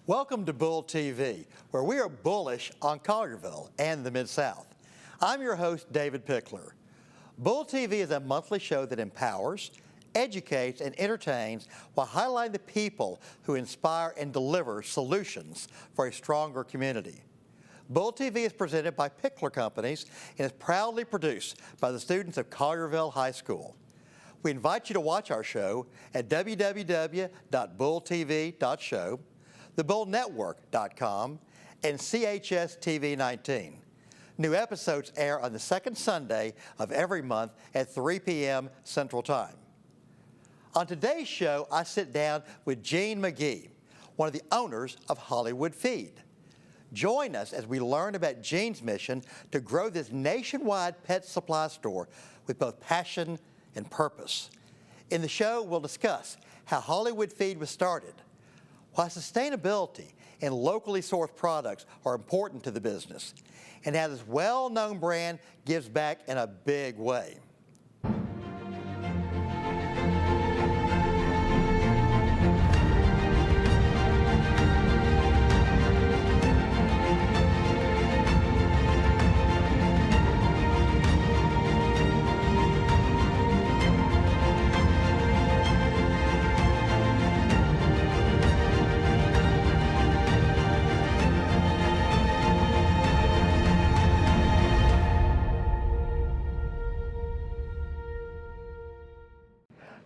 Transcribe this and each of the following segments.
Welcome to BullTV, where we are bullish on Collierville and the Mid-South. I'm your host, David Pickler. BullTV is a monthly show that empowers, educates, and entertains while highlighting the people who inspire and deliver solutions for a stronger community. BullTV is presented by Pickler Companies and is proudly produced by the students of Collierville High School. We invite you to watch our show at www.bulltv.show, thebullnetwork.com, and CHS TV 19. New episodes air on the second Sunday of every month at 3 p.m. Central Time. On today's show, I sit down with Gene McGee, one of the owners of Hollywood Feed. Join us as we learn about Gene's mission to grow this nationwide pet supply store with both passion and purpose. In the show, we'll discuss how Hollywood Feed was started, why sustainability and locally sourced products are important to the business, and how this well-known brand gives back in a big way.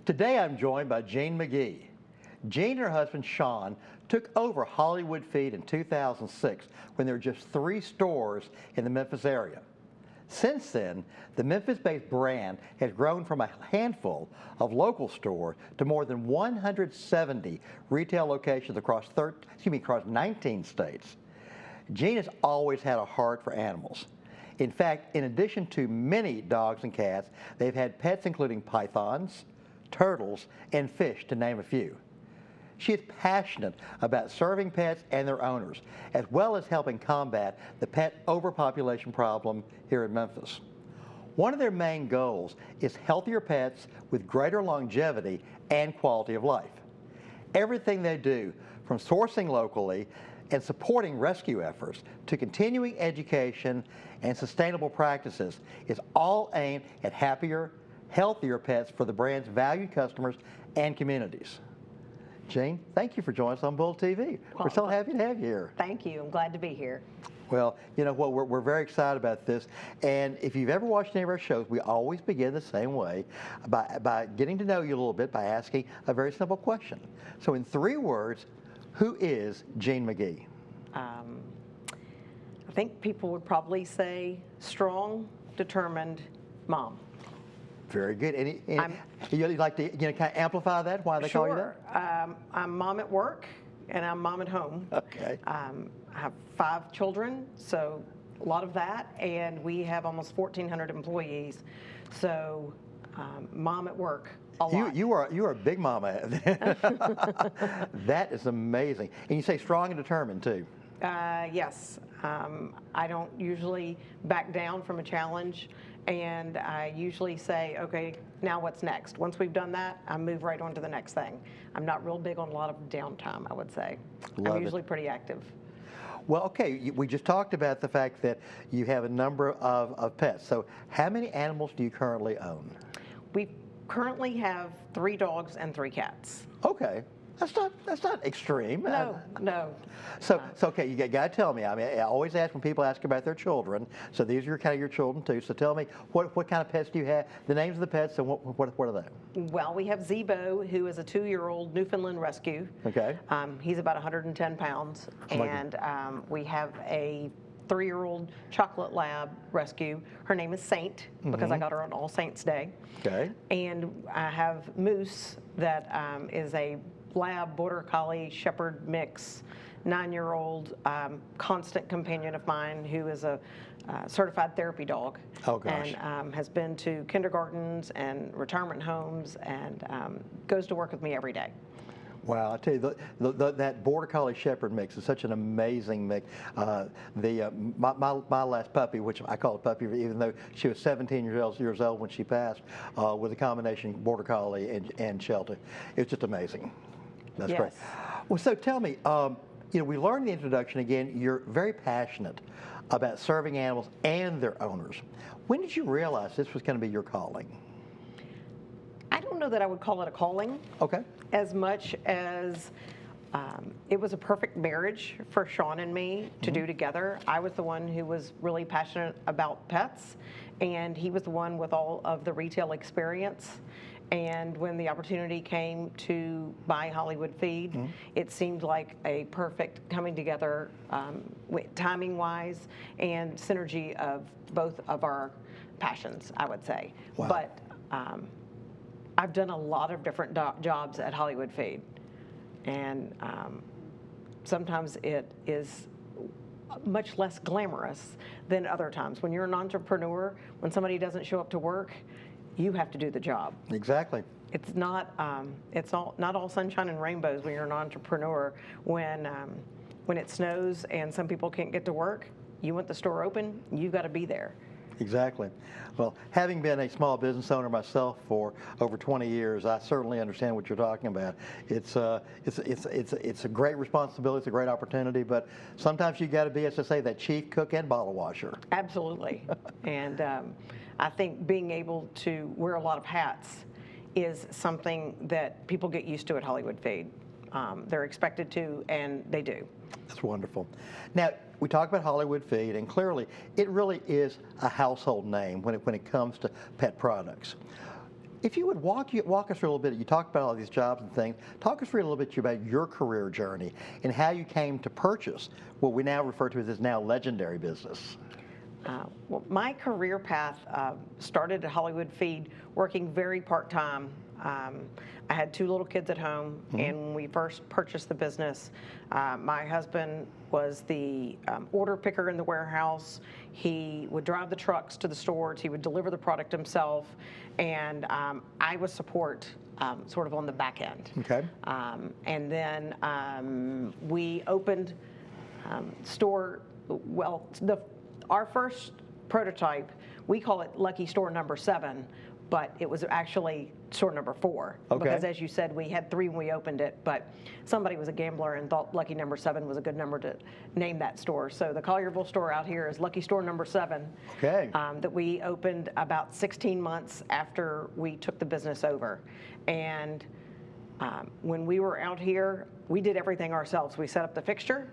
Today I'm joined by Gene McGee. Gene and her husband Sean took over Hollywood Feed in 2006 when there were just 3 stores in the Memphis area. Since then, the Memphis-based brand has grown from a handful of local stores to more than 170 retail locations across 19 states. Gene has always had a heart for animals. In fact, in addition to many dogs and cats, they've had pets including pythons, turtles, and fish, to name a few. She is passionate about serving pets and their owners, as well as helping combat the pet overpopulation problem here in Memphis. One of their main goals is healthier pets with greater longevity and quality of life. Everything they do, from sourcing locally and supporting rescue efforts to continuing education and sustainable practices, is all aimed at happier, healthier pets for the brand's valued customers and communities. Gene, thank you for joining us on BullTV. We're so happy to have you here. Thank you. I'm glad to be here. Well, you know what, we're very excited about this. And if you've ever watched any of our shows, we always begin the same way, by getting to know you a little bit by asking a very simple question. So in 3 words, who is Gene McGee? I think people would probably say strong, determined mom. Very good. You'd like to kind of amplify that? Why they call you that? Sure. I'm mom at work, and I'm mom at home. Okay. I have 5 children, so a lot of that, and we have almost 1,400 employees. So, mom at work. A lot. You are a big mama. That is amazing. And you say strong and determined too. Yes. I don't usually back down from a challenge, and I usually say, okay, now what's next? Once we've done that, I move right on to the next thing. I'm not real big on a lot of downtime, I would say. I'm usually pretty active. Well, okay, we just talked about the fact that you have a number of pets. So how many animals do you currently own? We currently have 3 dogs and 3 cats. Okay. That's not extreme. No. So okay, you got to tell me. I mean, I always ask when people ask about their children. So these are kind of your children too. So tell me, what kind of pets do you have? The names of the pets, and what are they? Well, we have Zebo, who is a 2-year-old Newfoundland Rescue. Okay. He's about 110 pounds, and we have a 3-year-old Chocolate Lab Rescue. Her name is Saint, because I got her on All Saints Day. Okay. And I have Moose, that is a Lab Border Collie Shepherd mix, 9-year-old constant companion of mine, who is a certified therapy dog. Oh, gosh. And has been to kindergartens and retirement homes, and goes to work with me every day. Wow, I tell you, that Border Collie Shepherd mix is such an amazing mix. My last puppy, which I call a puppy, even though she was 17 years old when she passed, was a combination Border Collie and Sheltie. It's just amazing. That's yes. great. Well, so tell me, we learned in the introduction again, you're very passionate about serving animals and their owners. When did you realize this was going to be your calling? I don't know that I would call it a calling. Okay. As much as it was a perfect marriage for Sean and me to do together. I was the one who was really passionate about pets, and he was the one with all of the retail experience. And when the opportunity came to buy Hollywood Feed, it seemed like a perfect coming together, timing-wise, and synergy of both of our passions, I would say. Wow. But I've done a lot of different jobs at Hollywood Feed, and sometimes it is much less glamorous than other times. When you're an entrepreneur, when somebody doesn't show up to work, you have to do the job. Exactly. It's not not all sunshine and rainbows when you're an entrepreneur. When it snows and some people can't get to work, you want the store open, you've got to be there. Exactly. Well, having been a small business owner myself for over 20 years, I certainly understand what you're talking about. It's a great responsibility, it's a great opportunity, but sometimes you got to be, as I say, that chief cook and bottle washer. Absolutely. And I think being able to wear a lot of hats is something that people get used to at Hollywood Feed. They're expected to, and they do. That's wonderful. Now, we talk about Hollywood Feed, and clearly it really is a household name when it comes to pet products. If you would walk us through a little bit, you talked about all these jobs and things, talk us through a little bit about your career journey and how you came to purchase what we now refer to as now legendary business. Well, my career path started at Hollywood Feed working very part-time. I had 2 little kids at home, and when we first purchased the business, my husband was the order picker in the warehouse. He would drive the trucks to the stores. He would deliver the product himself, and I would support sort of on the back end. Okay. And then we opened store, well, our first prototype, we call it Lucky Store number 7, but it was actually store number 4. Okay. Because as you said, we had 3 when we opened it, but somebody was a gambler and thought Lucky number 7 was a good number to name that store. So the Collierville store out here is Lucky Store number 7. Okay. That we opened about 16 months after we took the business over. And when we were out here, we did everything ourselves. We set up the fixture.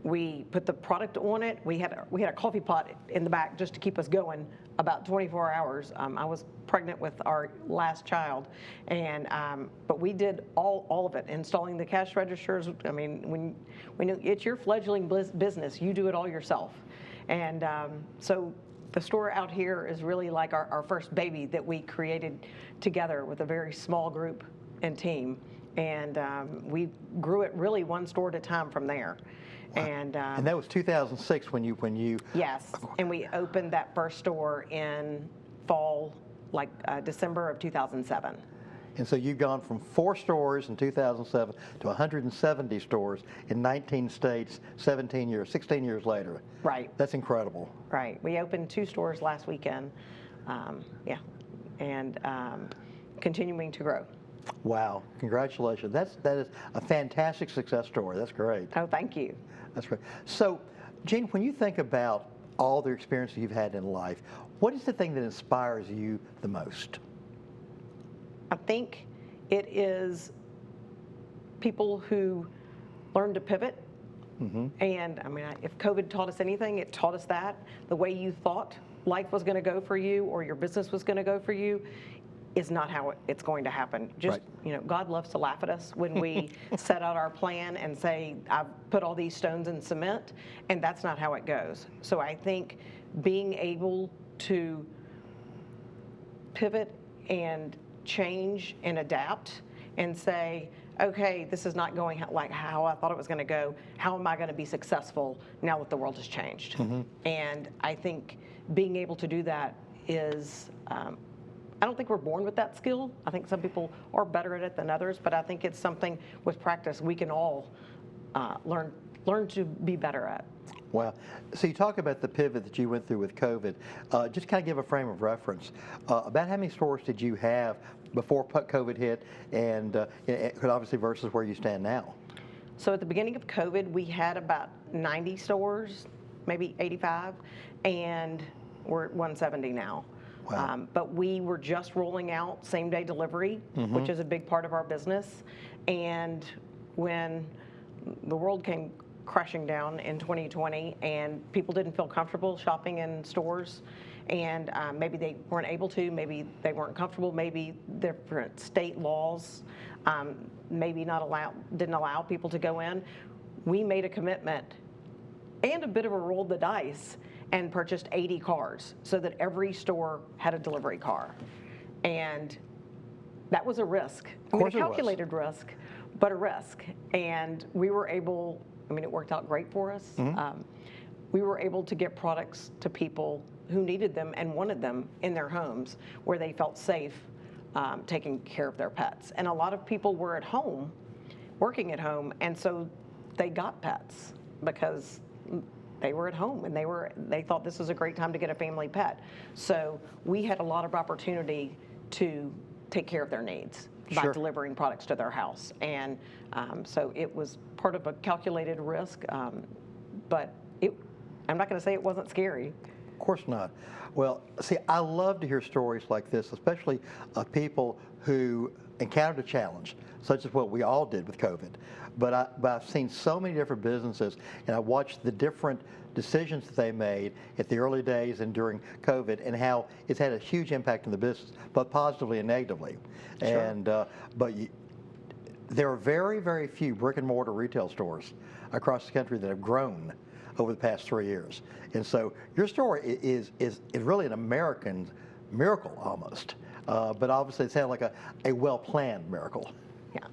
We put the product on it. We had a coffee pot in the back just to keep us going about 24 hours. I was pregnant with our last child, and but we did all of it, installing the cash registers. I mean, when it's your fledgling business, you do it all yourself, and so the store out here is really like our first baby that we created together with a very small group and team, and we grew it really one store at a time from there. And that was 2006 when you yes, and we opened that first store in fall, like December of 2007. And so you've gone from 4 stores in 2007 to 170 stores in 19 states, 16 years later. Right. That's incredible. Right. We opened 2 stores last weekend. And continuing to grow. Wow! Congratulations. That is a fantastic success story. That's great. Oh, thank you. That's great. So, Jean, when you think about all the experiences you've had in life, what is the thing that inspires you the most? I think it is people who learn to pivot. And I mean, if COVID taught us anything, it taught us that the way you thought life was going to go for you or your business was going to go for you is not how it's going to happen. Just, right. God loves to laugh at us when we set out our plan and say, I've put all these stones in cement, and that's not how it goes. So I think being able to pivot and change and adapt and say, okay, this is not going like how I thought it was going to go. How am I going to be successful now that the world has changed? And I think being able to do that is, I don't think we're born with that skill. I think some people are better at it than others, but I think it's something with practice we can all learn to be better at. Wow. So you talk about the pivot that you went through with COVID. Just kind of give a frame of reference. About how many stores did you have before COVID hit, and obviously versus where you stand now? So at the beginning of COVID, we had about 90 stores, maybe 85, and we're at 170 now. Wow. But we were just rolling out same-day delivery, which is a big part of our business. And when the world came crashing down in 2020 and people didn't feel comfortable shopping in stores, and maybe they weren't able to, maybe they weren't comfortable, maybe different state laws maybe didn't allow people to go in, we made a commitment and a bit of a roll the dice and purchased 80 cars so that every store had a delivery car. And that was a risk. I mean, a calculated risk, but a risk. And we were able, I mean, it worked out great for us. We were able to get products to people who needed them and wanted them in their homes where they felt safe taking care of their pets. And a lot of people were at home, working at home, and so they got pets because they were at home and they thought this was a great time to get a family pet. So we had a lot of opportunity to take care of their needs by delivering products to their house. And so it was part of a calculated risk, but I'm not going to say it wasn't scary. Of course not. Well, see, I love to hear stories like this, especially of people who encountered a challenge, such as what we all did with COVID. But I've seen so many different businesses, and I watched the different decisions that they made at the early days and during COVID, and how it's had a huge impact on the business, both positively and negatively. Sure. And there are very, very few brick and mortar retail stores across the country that have grown over the past 3 years. And so your story is really an American miracle almost, but obviously it sounded like a well-planned miracle. Yeah.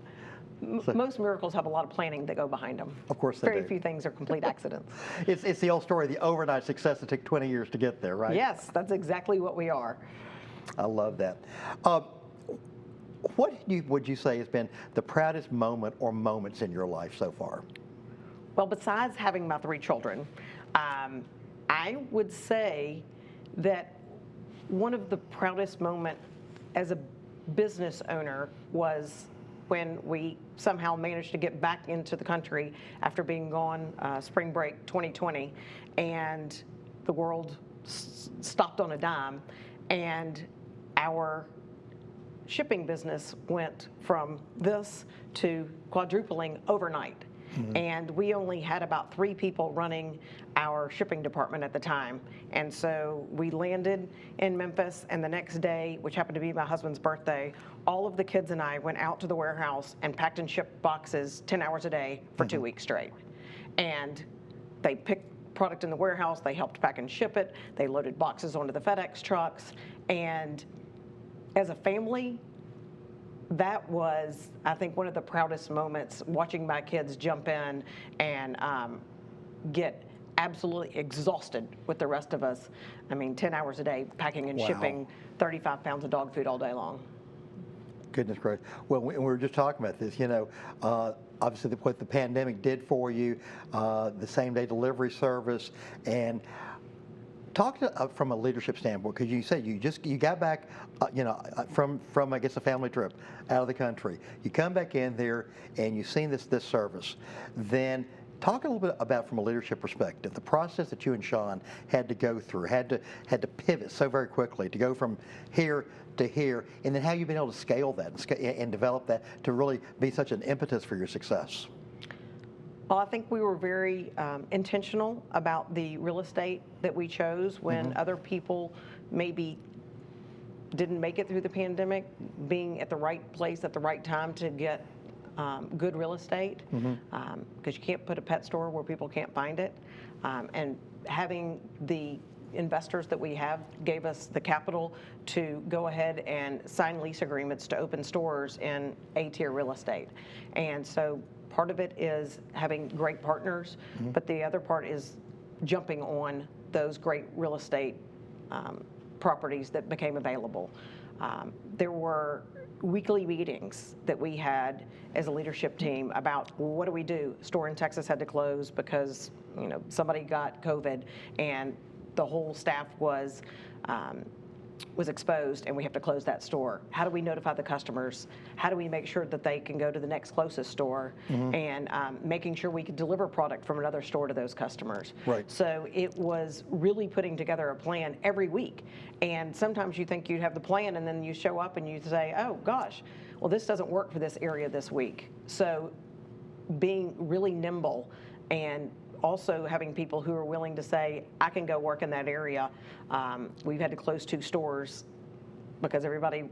Most miracles have a lot of planning that go behind them. Of course they do. Very few things are complete accidents. It's the old story, the overnight success that took 20 years to get there, right? Yes, that's exactly what we are. I love that. What would you say has been the proudest moment or moments in your life so far? Well, besides having my 3 children, I would say that one of the proudest moments as a business owner was when we somehow managed to get back into the country after being gone spring break 2020, and the world stopped on a dime, and our shipping business went from this to quadrupling overnight. And we only had about 3 people running our shipping department at the time. And so we landed in Memphis, and the next day, which happened to be my husband's birthday, all of the kids and I went out to the warehouse and packed and shipped boxes 10 hours a day for 2 weeks straight. And they picked product in the warehouse, they helped pack and ship it, they loaded boxes onto the FedEx trucks, and as a family, that was, I think, one of the proudest moments, watching my kids jump in and get absolutely exhausted with the rest of us. I mean, 10 hours a day packing and shipping 35 pounds of dog food all day long. Goodness gracious. Well, we were just talking about this, obviously what the pandemic did for you, the same-day delivery service, and talk to from a leadership standpoint, because you said you got back, from I guess a family trip out of the country. You come back in there and you've seen this service. Then talk a little bit about, from a leadership perspective, the process that you and Sean had to go through, had to pivot so very quickly to go from here to here, and then how you've been able to scale that and develop that to really be such an impetus for your success. Well, I think we were very intentional about the real estate that we chose when other people maybe didn't make it through the pandemic, being at the right place at the right time to get good real estate, because you can't put a pet store where people can't find it. And having the investors that we have gave us the capital to go ahead and sign lease agreements to open stores in A-tier real estate. And so part of it is having great partners, but the other part is jumping on those great real estate properties that became available. There were weekly meetings that we had as a leadership team about, well, what do we do? Store in Texas had to close because somebody got COVID, and the whole staff was was exposed and we have to close that store. How do we notify the customers? How do we make sure that they can go to the next closest store? And making sure we could deliver product from another store to those customers. Right. So it was really putting together a plan every week. And sometimes you think you have the plan and then you show up and you say, oh gosh, well this doesn't work for this area this week. So being really nimble and also having people who are willing to say, I can go work in that area. We've had to close 2 stores because everybody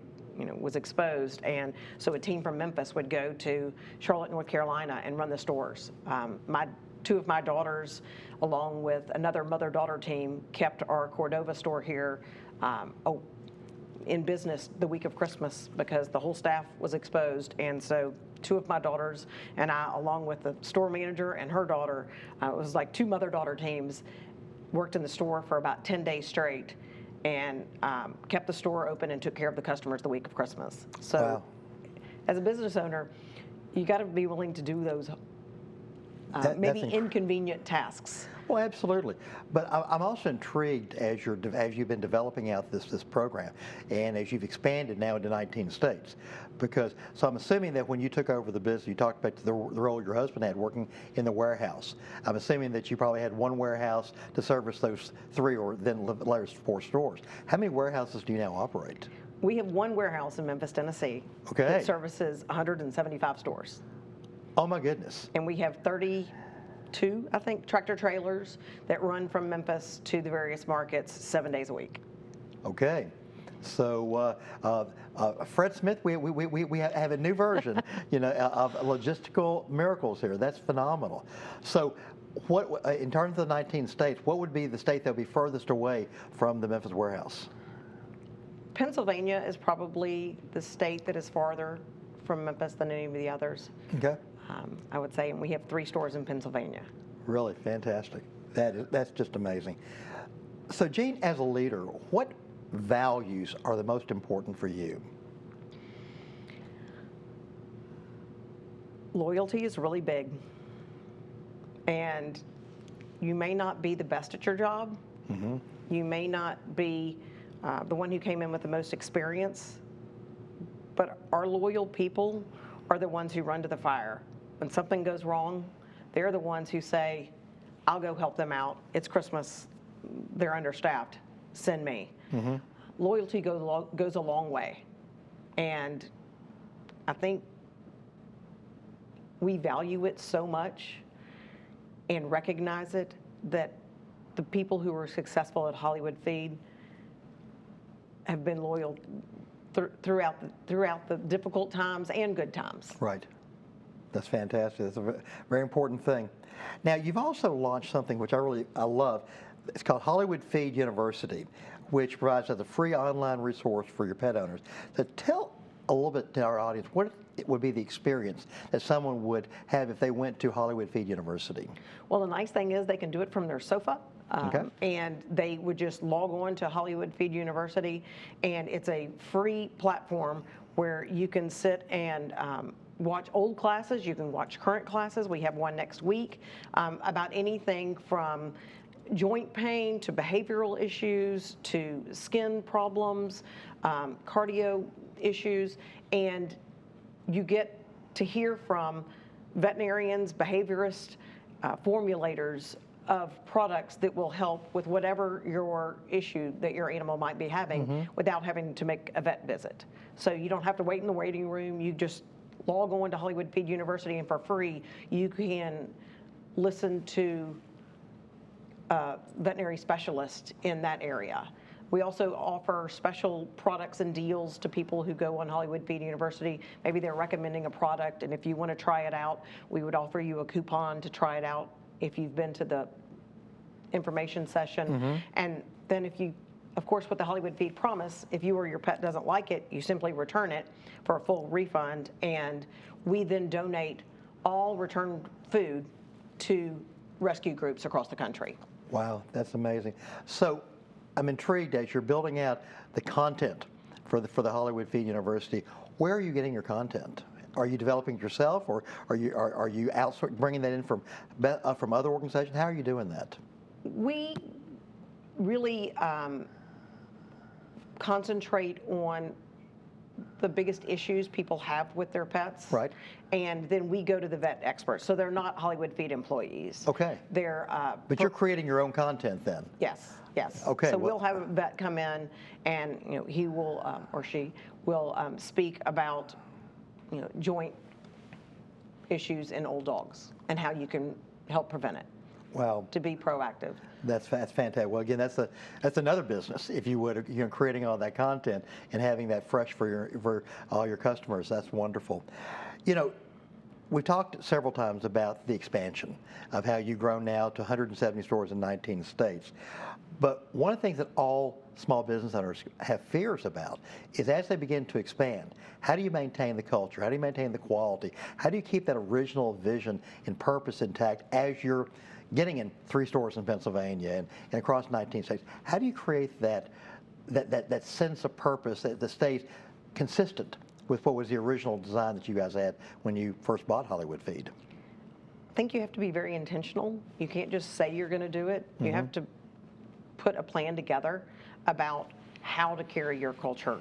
was exposed. And so a team from Memphis would go to Charlotte, North Carolina and run the stores. 2 of my daughters, along with another mother-daughter team, kept our Cordova store here in business the week of Christmas because the whole staff was exposed. And so 2 of my daughters and I, along with the store manager and her daughter, it was like 2 mother-daughter teams, worked in the store for about 10 days straight and kept the store open and took care of the customers the week of Christmas. So wow. As a business owner, you got to be willing to do those maybe inconvenient tasks. Well, absolutely. But I'm also intrigued as you've been developing out this program, and as you've expanded now into 19 states, because so I'm assuming that when you took over the business, you talked about the role your husband had working in the warehouse. I'm assuming that you probably had one warehouse to service those 3 or then later 4 stores. How many warehouses do you now operate? We have one warehouse in Memphis, Tennessee. Okay. That services 175 stores. Oh my goodness. And we have 32, I think, tractor trailers that run from Memphis to the various markets 7 days a week. Okay. So Fred Smith, we have a new version, of logistical miracles here. That's phenomenal. So what, in terms of the 19 states, what would be the state that would be furthest away from the Memphis warehouse? Pennsylvania is probably the state that is farther from Memphis than any of the others. Okay. I would say, and we have 3 stores in Pennsylvania. Really fantastic. That's just amazing. So Jane, as a leader, what values are the most important for you? Loyalty is really big. And you may not be the best at your job. Mm-hmm. You may not be the one who came in with the most experience, but our loyal people are the ones who run to the fire. When something goes wrong, they're the ones who say, I'll go help them out. It's Christmas. They're understaffed. Send me. Mm-hmm. Loyalty goes a long way. And I think we value it so much and recognize it that the people who are successful at Hollywood Feed have been loyal throughout the difficult times and good times. Right. That's fantastic. That's a very important thing. Now, you've also launched something which I love. It's called Hollywood Feed University, which provides as a free online resource for your pet owners. So tell a little bit to our audience what it would be the experience that someone would have if they went to Hollywood Feed University. Well, the nice thing is they can do it from their sofa. Okay. And they would just log on to Hollywood Feed University, and it's a free platform where you can sit and watch old classes, you can watch current classes. We have one next week about anything from joint pain to behavioral issues to skin problems, cardio issues, and you get to hear from veterinarians, behaviorists, formulators of products that will help with whatever your issue that your animal might be having without having to make a vet visit. So you don't have to wait in the waiting room. You just log on to Hollywood Feed University, and for free you can listen to a veterinary specialist in that area. We also offer special products and deals to people who go on Hollywood Feed University. Maybe they're recommending a product, and if you want to try it out, we would offer you a coupon to try it out if you've been to the information session. And then if you, of course, with the Hollywood Feed promise, if you or your pet doesn't like it, you simply return it for a full refund, and we then donate all returned food to rescue groups across the country. Wow, that's amazing. So I'm intrigued as you're building out the content for the Hollywood Feed University. Where are you getting your content? Are you developing it yourself, or are you outsourcing, bringing that in from other organizations? How are you doing that? We really concentrate on the biggest issues people have with their pets. Right. And then we go to the vet experts. So they're not Hollywood Feed employees. Okay. They're. But you're creating your own content then? Yes, yes. Okay, So well- we'll have a vet come in, and he will or she will speak about joint issues in old dogs and how you can help prevent it. Wow. To be proactive. That's fantastic. Well, again, that's another business, if you would, creating all that content and having that fresh for all your customers. That's wonderful. We've talked several times about the expansion of how you've grown now to 170 stores in 19 states. But one of the things that all small business owners have fears about is as they begin to expand, how do you maintain the culture? How do you maintain the quality? How do you keep that original vision and purpose intact as you're getting in 3 stores in Pennsylvania and across 19 states? How do you create that sense of purpose that stays consistent with what was the original design that you guys had when you first bought Hollywood Feed? I think you have to be very intentional. You can't just say you're going to do it. You have to put a plan together about how to carry your culture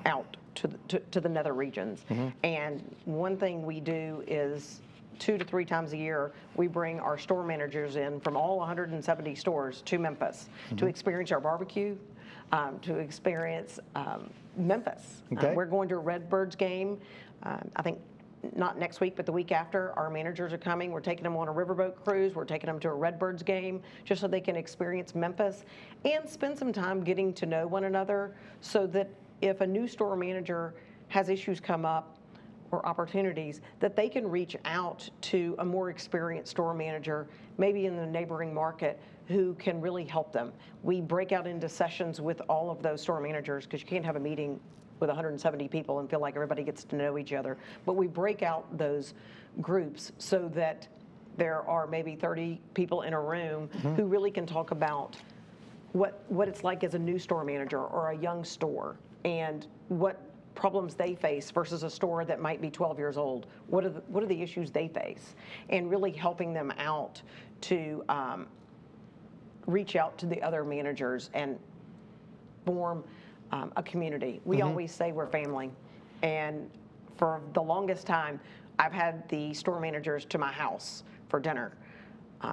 out to the nether regions. And one thing we do is 2 to 3 times a year, we bring our store managers in from all 170 stores to Memphis to experience our barbecue, to experience Memphis. Okay. We're going to a Redbirds game, I think not next week, but the week after. Our managers are coming. We're taking them on a riverboat cruise. We're taking them to a Redbirds game just so they can experience Memphis and spend some time getting to know one another, so that if a new store manager has issues come up or opportunities, that they can reach out to a more experienced store manager, maybe in the neighboring market, who can really help them. We break out into sessions with all of those store managers, because you can't have a meeting with 170 people and feel like everybody gets to know each other. But we break out those groups so that there are maybe 30 people in a room who really can talk about what it's like as a new store manager or a young store, and what problems they face versus a store that might be 12 years old. What are the issues they face? And really helping them out to reach out to the other managers and form a community. We always say we're family. And for the longest time, I've had the store managers to my house for dinner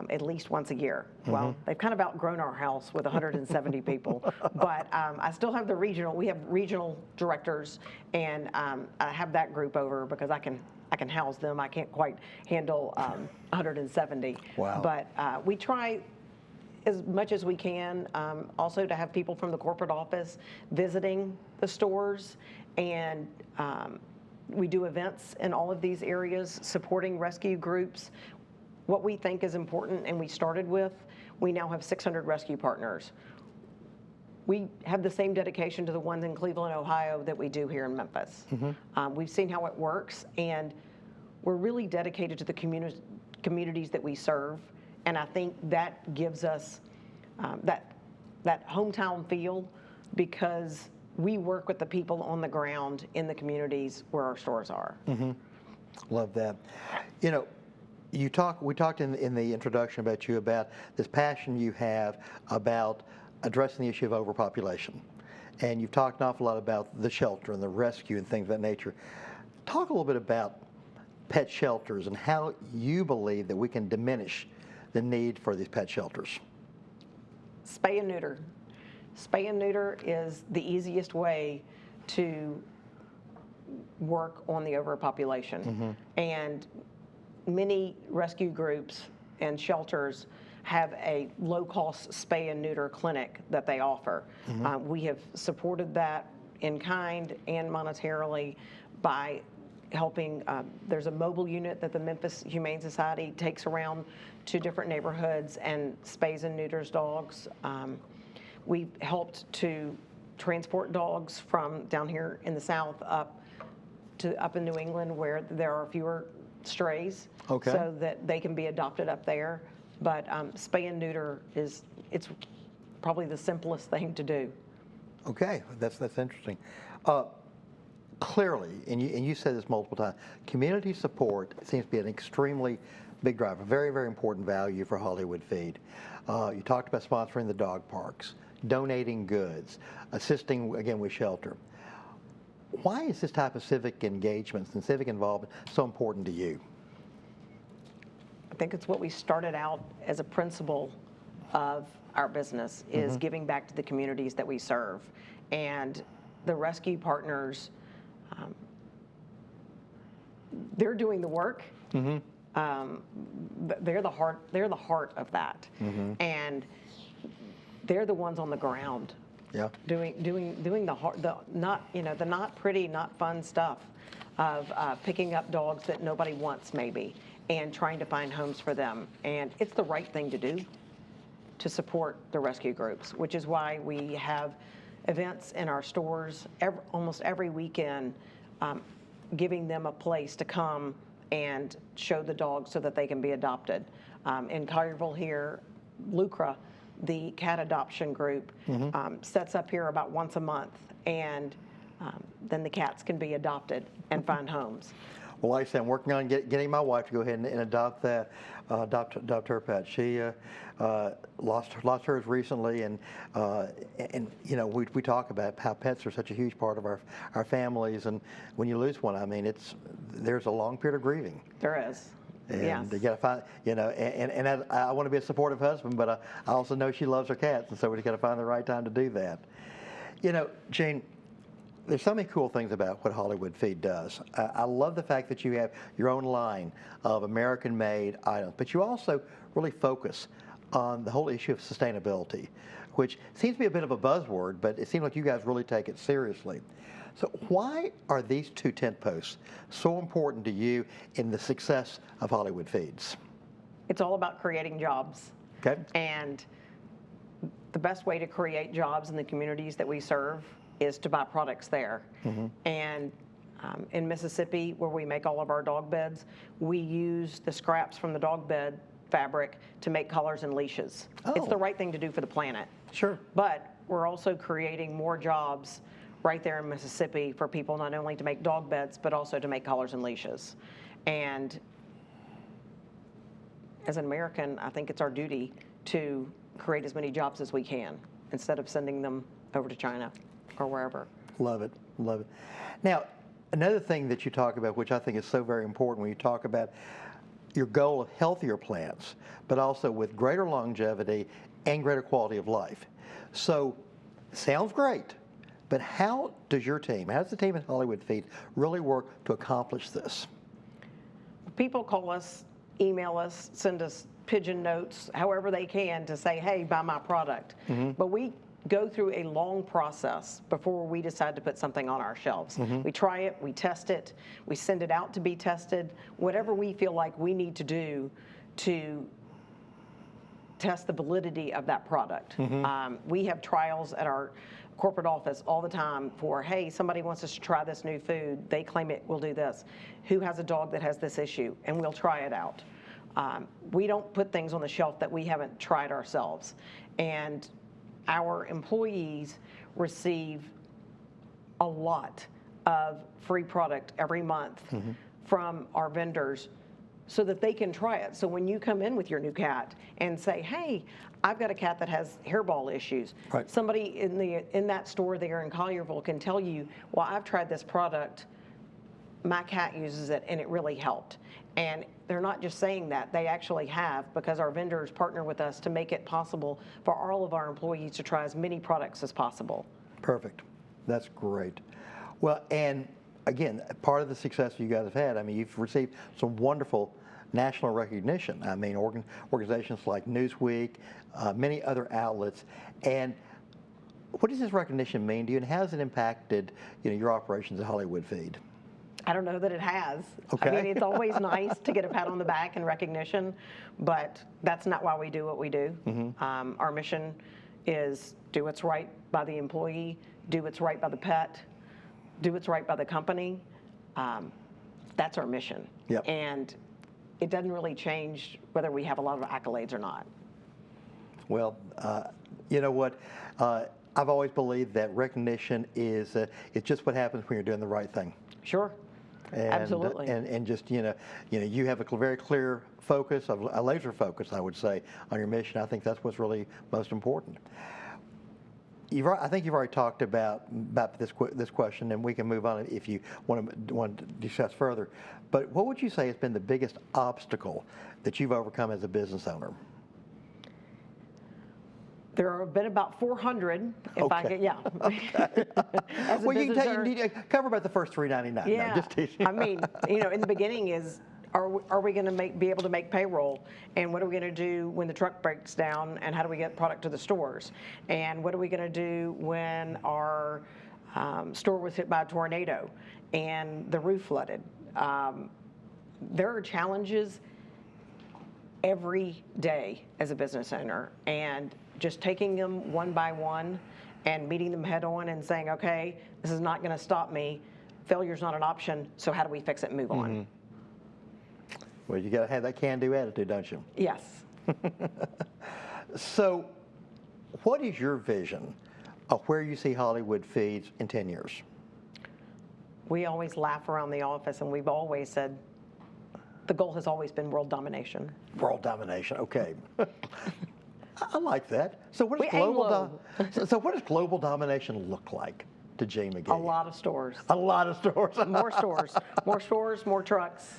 at least once a year. Well, they've kind of outgrown our house with 170 people, but I still have we have regional directors, and I have that group over because I can house them. I can't quite handle 170. Wow. But we try as much as we can also to have people from the corporate office visiting the stores, and we do events in all of these areas supporting rescue groups. What we think is important, and we started with, we now have 600 rescue partners. We have the same dedication to the ones in Cleveland, Ohio that we do here in Memphis. We've seen how it works, and we're really dedicated to the communities that we serve. And I think that gives us that hometown feel, because we work with the people on the ground in the communities where our stores are. Love that. We talked in the introduction about this passion you have about addressing the issue of overpopulation. And you've talked an awful lot about the shelter and the rescue and things of that nature. Talk a little bit about pet shelters and how you believe that we can diminish the need for these pet shelters. Spay and neuter. Spay and neuter is the easiest way to work on the overpopulation. And many rescue groups and shelters have a low-cost spay and neuter clinic that they offer. We have supported that in kind and monetarily by helping. There's a mobile unit that the Memphis Humane Society takes around to different neighborhoods and spays and neuters dogs. We've helped to transport dogs from down here in the South up in New England, where there are fewer strays, so that they can be adopted up there. But spay and neuter it's probably the simplest thing to do. Okay, that's interesting. Clearly, and you said this multiple times, community support seems to be an extremely Big driver, very, very important value for Hollywood Feed. You talked about sponsoring the dog parks, donating goods, assisting, again, with shelter. Why is this type of civic engagement and civic involvement so important to you? I think it's what we started out as a principle of our business, is giving back to the communities that we serve. And the rescue partners, they're doing the work. They're the heart of that. And they're the ones on the ground. Yeah. Doing the not pretty, not fun stuff of picking up dogs that nobody wants maybe, and trying to find homes for them. And it's the right thing to do to support the rescue groups, which is why we have events in our stores almost every weekend, giving them a place to come and show the dogs so that they can be adopted. In Collierville here, Lucra, the cat adoption group, sets up here about once a month, and then the cats can be adopted and find homes. Well, like I said, I'm working on getting my wife to go ahead and adopt her pet. She lost hers recently, and you know, we talk about how pets are such a huge part of our families, and when you lose one, I mean, there's a long period of grieving. There is. And yes. you got to find, you know, and I want to be a supportive husband, but I also know she loves her cats, and so we just got to find the right time to do that. You know, Jane, there's so many cool things about what Hollywood Feed does. I love the fact that you have your own line of American-made items, but you also really focus on the whole issue of sustainability, which seems to be a bit of a buzzword, but it seems like you guys really take it seriously. So why are these two tent posts so important to you in the success of Hollywood Feeds? It's all about creating jobs. Okay. And the best way to create jobs in the communities that we serve is to buy products there. And in Mississippi, where we make all of our dog beds, we use the scraps from the dog bed fabric to make collars and leashes. It's the right thing to do for the planet. Sure. But we're also creating more jobs right there in Mississippi for people not only to make dog beds, but also to make collars and leashes. And as an American, I think it's our duty to create as many jobs as we can instead of sending them over to China or wherever. Love it, love it. Now, another thing that you talk about, which I think is so very important when you talk about your goal of healthier plants, but also with greater longevity and greater quality of life. So, sounds great, but how does the team at Hollywood Feed really work to accomplish this? People call us, email us, send us pigeon notes, however they can, to say, hey, buy my product. But we go through a long process before we decide to put something on our shelves. We try it, we test it, we send it out to be tested, whatever we feel like we need to do to test the validity of that product. We have trials at our corporate office all the time for, hey, somebody wants us to try this new food, they claim it will do this. Who has a dog that has this issue? And we'll try it out. We don't put things on the shelf that we haven't tried ourselves. And our employees receive a lot of free product every month from our vendors so that they can try it. So when you come in with your new cat and say, hey, I've got a cat that has hairball issues, somebody in that store there in Collierville can tell you, well, I've tried this product, my cat uses it, and it really helped. And they're not just saying that, they actually have, because our vendors partner with us to make it possible for all of our employees to try as many products as possible. Perfect. That's great. Well, and again, part of the success you guys have had, I mean, you've received some wonderful national recognition. I mean, organizations like Newsweek, many other outlets. And what does this recognition mean to you, and how has it impacted, you know, your operations at Hollywood Feed? I don't know that it has. Okay. I mean, it's always nice to get a pat on the back and recognition, but that's not why we do what we do. Our mission is do what's right by the employee, do what's right by the pet, do what's right by the company. That's our mission. Yep. And it doesn't really change whether we have a lot of accolades or not. Well, you know what? I've always believed that recognition is it's just what happens when you're doing the right thing. Sure. And, Absolutely. and just you have a very clear focus, a laser focus, I would say, on your mission. I think that's what's really most important. I think you've already talked about this question, and we can move on if you want to discuss further. But what would you say has been the biggest obstacle that you've overcome as a business owner? There have been about 400, if I get, yeah. Okay. As a Well, business owner, you need to cover about the first 399. yeah. No, just teasing. I mean, in the beginning is, are we going to be able to make payroll? And what are we going to do when the truck breaks down? And how do we get product to the stores? And what are we going to do when our store was hit by a tornado and the roof flooded? There are challenges every day as a business owner, and just taking them one by one and meeting them head on and saying, okay, this is not going to stop me. Failure's not an option, so how do we fix it and move on? Well, you got to have that can-do attitude, don't you? Yes. So, what is your vision of where you see Hollywood Feeds in 10 years? We always laugh around the office, and we've always said the goal has always been world domination. World domination, okay. I like that. So what We aim low. So what does global domination look like to Jane McGee? A lot of stores. A lot of stores. More stores. More stores, more trucks,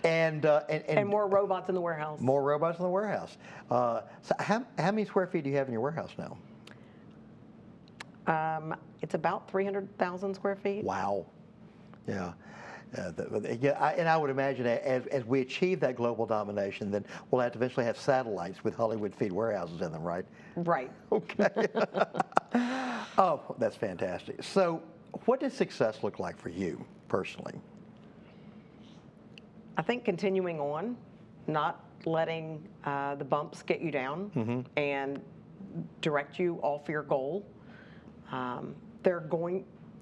and more robots in the warehouse. more robots in the warehouse. So how many square feet do you have in your warehouse now? It's about 300,000 square feet. Wow. Yeah. And I would imagine as we achieve that global domination, then we'll have to eventually have satellites with Hollywood Feed warehouses in them, right? Right. Okay. Oh, that's fantastic. So what does success look like for you personally? I think continuing on, not letting the bumps get you down and direct you off your goal.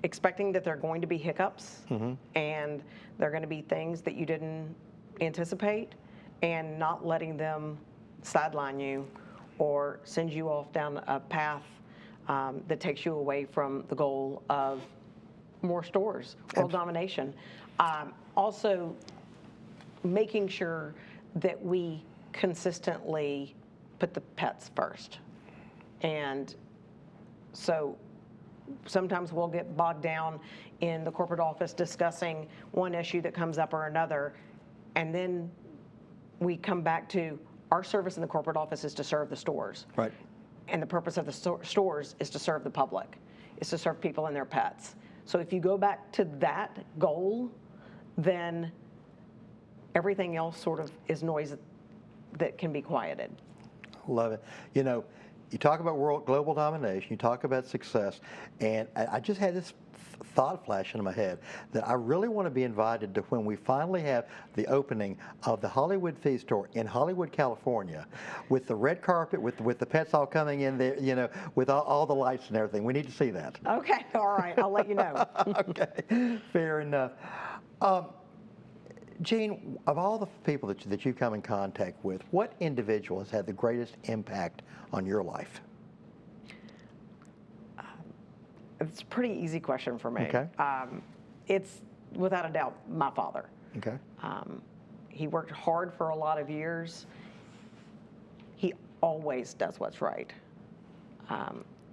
Expecting that there are going to be hiccups and there are going to be things that you didn't anticipate, and not letting them sideline you or send you off down a path that takes you away from the goal of more stores, world domination. Also, making sure that we consistently put the pets first. And so sometimes we'll get bogged down in the corporate office discussing one issue that comes up or another, and then we come back to our service in the corporate office is to serve the stores. Right. And the purpose of the stores is to serve the public, is to serve people and their pets. So if you go back to that goal, then everything else sort of is noise that can be quieted. Love it. You talk about global domination, you talk about success, and I just had this thought flash into my head that I really want to be invited to when we finally have the opening of the Hollywood Feed store in Hollywood, California, with the red carpet, with the pets all coming in there, with all the lights and everything. We need to see that. Okay, all right, I'll let you know. Okay, fair enough. Gene, of all the people that you've come in contact with, what individual has had the greatest impact on your life? It's a pretty easy question for me. Okay. It's without a doubt my father. Okay. He worked hard for a lot of years. He always does what's right.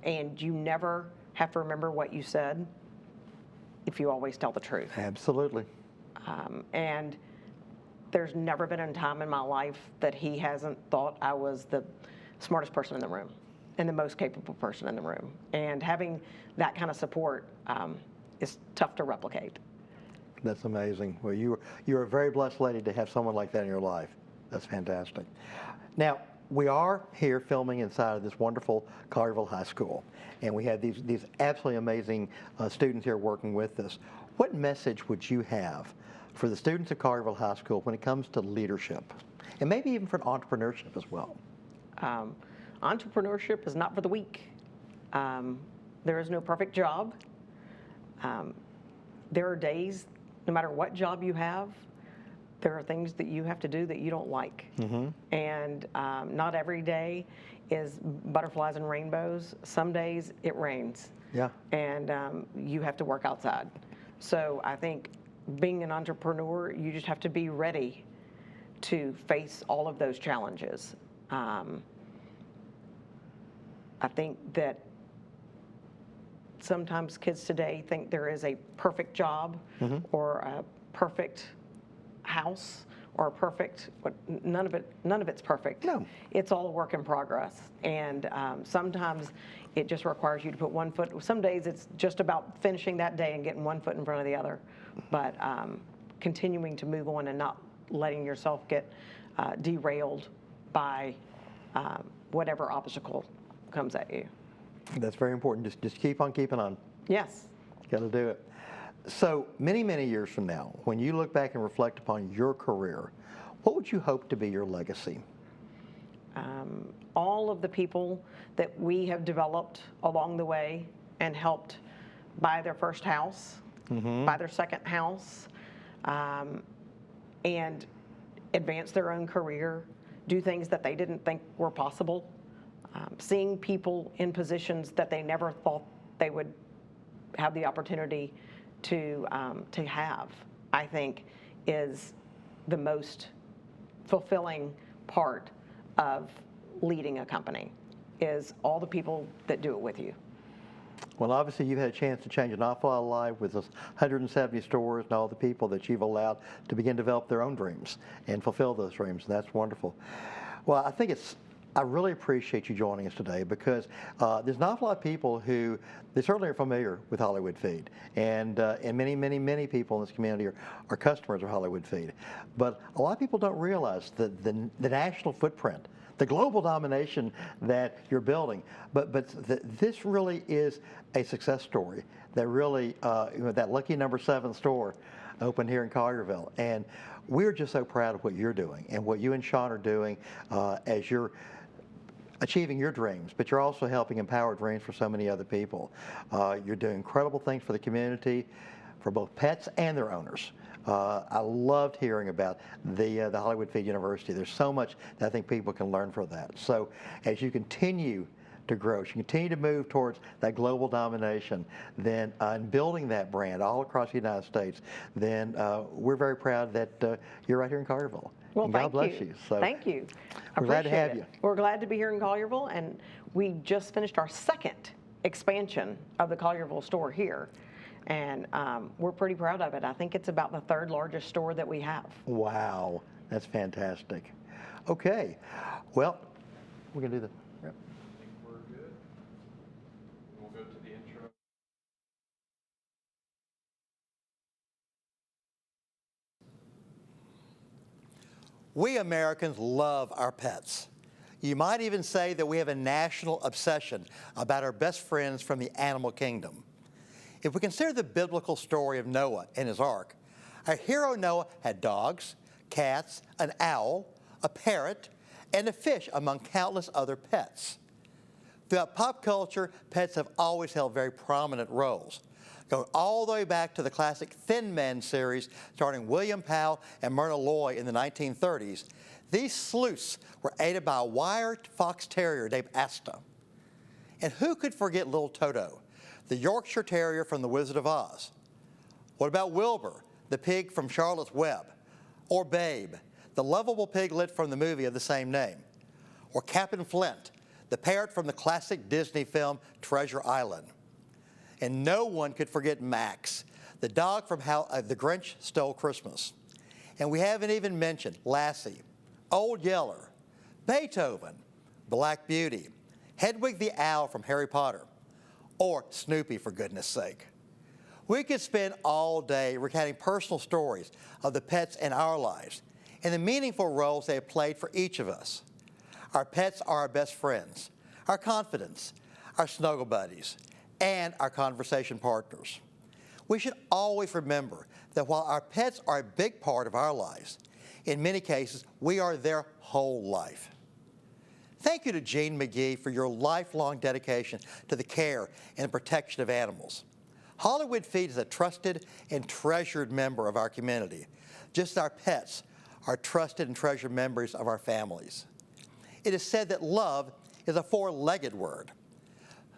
And you never have to remember what you said if you always tell the truth. Absolutely. And there's never been a time in my life that he hasn't thought I was the smartest person in the room and the most capable person in the room. And having that kind of support is tough to replicate. That's amazing. Well, you're a very blessed lady to have someone like that in your life. That's fantastic. Now, we are here filming inside of this wonderful Collierville High School, and we have these absolutely amazing students here working with us. What message would you have for the students at Collierville High School when it comes to leadership, and maybe even for entrepreneurship as well? Entrepreneurship is not for the weak. There is no perfect job. There are days, no matter what job you have, there are things that you have to do that you don't like. And not every day is butterflies and rainbows. Some days it rains. Yeah. And you have to work outside. So I think being an entrepreneur, you just have to be ready to face all of those challenges. I think that sometimes kids today think there is a perfect job or a perfect house or a perfect, but none of it's perfect. No. It's all a work in progress. And sometimes it just requires you to put one foot, some days it's just about finishing that day and getting one foot in front of the other, but continuing to move on and not letting yourself get derailed by whatever obstacle comes at you. That's very important. Just keep on keeping on. Yes. Got to do it. So many, many years from now, when you look back and reflect upon your career, what would you hope to be your legacy? All of the people that we have developed along the way and helped buy their first house, buy their second house, and advance their own career, do things that they didn't think were possible, seeing people in positions that they never thought they would have the opportunity to have, I think, is the most fulfilling part of leading a company, is all the people that do it with you. Well, obviously, you've had a chance to change an awful lot of life with those 170 stores and all the people that you've allowed to begin to develop their own dreams and fulfill those dreams. And that's wonderful. Well, I really appreciate you joining us today, because there's an awful lot of people who, they certainly are familiar with Hollywood Feed, and many, many, many people in this community are customers of Hollywood Feed. But a lot of people don't realize the national footprint, the global domination that you're building. But this really is a success story that really, that lucky number 7 store opened here in Collierville. And we're just so proud of what you're doing and what you and Sean are doing as you're achieving your dreams, but you're also helping empower dreams for so many other people. You're doing incredible things for the community, for both pets and their owners. I loved hearing about the Hollywood Feed University. There's so much that I think people can learn from that. So as you continue to grow, as you continue to move towards that global domination, then and building that brand all across the United States, then we're very proud that you're right here in Collierville. Well, and God bless you. So thank you. We're glad to have Appreciate you. it. We're glad to be here in Collierville, and we just finished our second expansion of the Collierville store here, and we're pretty proud of it. I think it's about the 3rd largest store that we have. Wow, that's fantastic. Okay, well, we're gonna do the. I think we're good. We'll go to the intro. We Americans love our pets. You might even say that we have a national obsession about our best friends from the animal kingdom. If we consider the biblical story of Noah and his ark, our hero Noah had dogs, cats, an owl, a parrot, and a fish among countless other pets. Throughout pop culture, pets have always held very prominent roles. Going all the way back to the classic Thin Men series starring William Powell and Myrna Loy in the 1930s, these sleuths were aided by a wired fox terrier named Asta. And who could forget little Toto, the Yorkshire Terrier from The Wizard of Oz? What about Wilbur, the pig from Charlotte's Web? Or Babe, the lovable piglet from the movie of the same name? Or Captain Flint, the parrot from the classic Disney film Treasure Island? And no one could forget Max, the dog from How the Grinch Stole Christmas. And we haven't even mentioned Lassie, Old Yeller, Beethoven, Black Beauty, Hedwig the Owl from Harry Potter, or Snoopy, for goodness sake. We could spend all day recounting personal stories of the pets in our lives and the meaningful roles they have played for each of us. Our pets are our best friends, our confidants, our snuggle buddies, and our conversation partners. We should always remember that while our pets are a big part of our lives, in many cases, we are their whole life. Thank you to Jean McGee for your lifelong dedication to the care and protection of animals. Hollywood Feed is a trusted and treasured member of our community, just as our pets are trusted and treasured members of our families. It is said that love is a 4-legged word.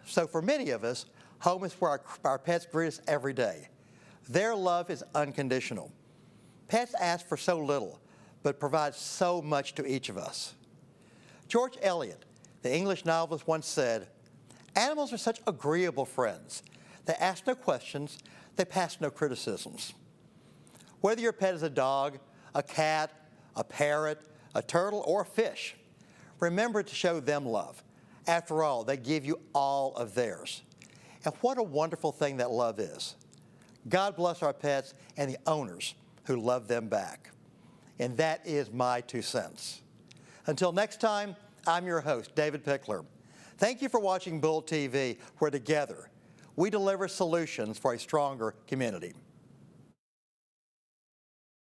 So for many of us, home is where our pets greet us every day. Their love is unconditional. Pets ask for so little, but provide so much to each of us. George Eliot, the English novelist, once said, "Animals are such agreeable friends. They ask no questions, they pass no criticisms." Whether your pet is a dog, a cat, a parrot, a turtle, or a fish, remember to show them love. After all, they give you all of theirs. And what a wonderful thing that love is. God bless our pets and the owners who love them back. And that is my 2 cents. Until next time, I'm your host, David Pickler. Thank you for watching BullTV, where together we deliver solutions for a stronger community.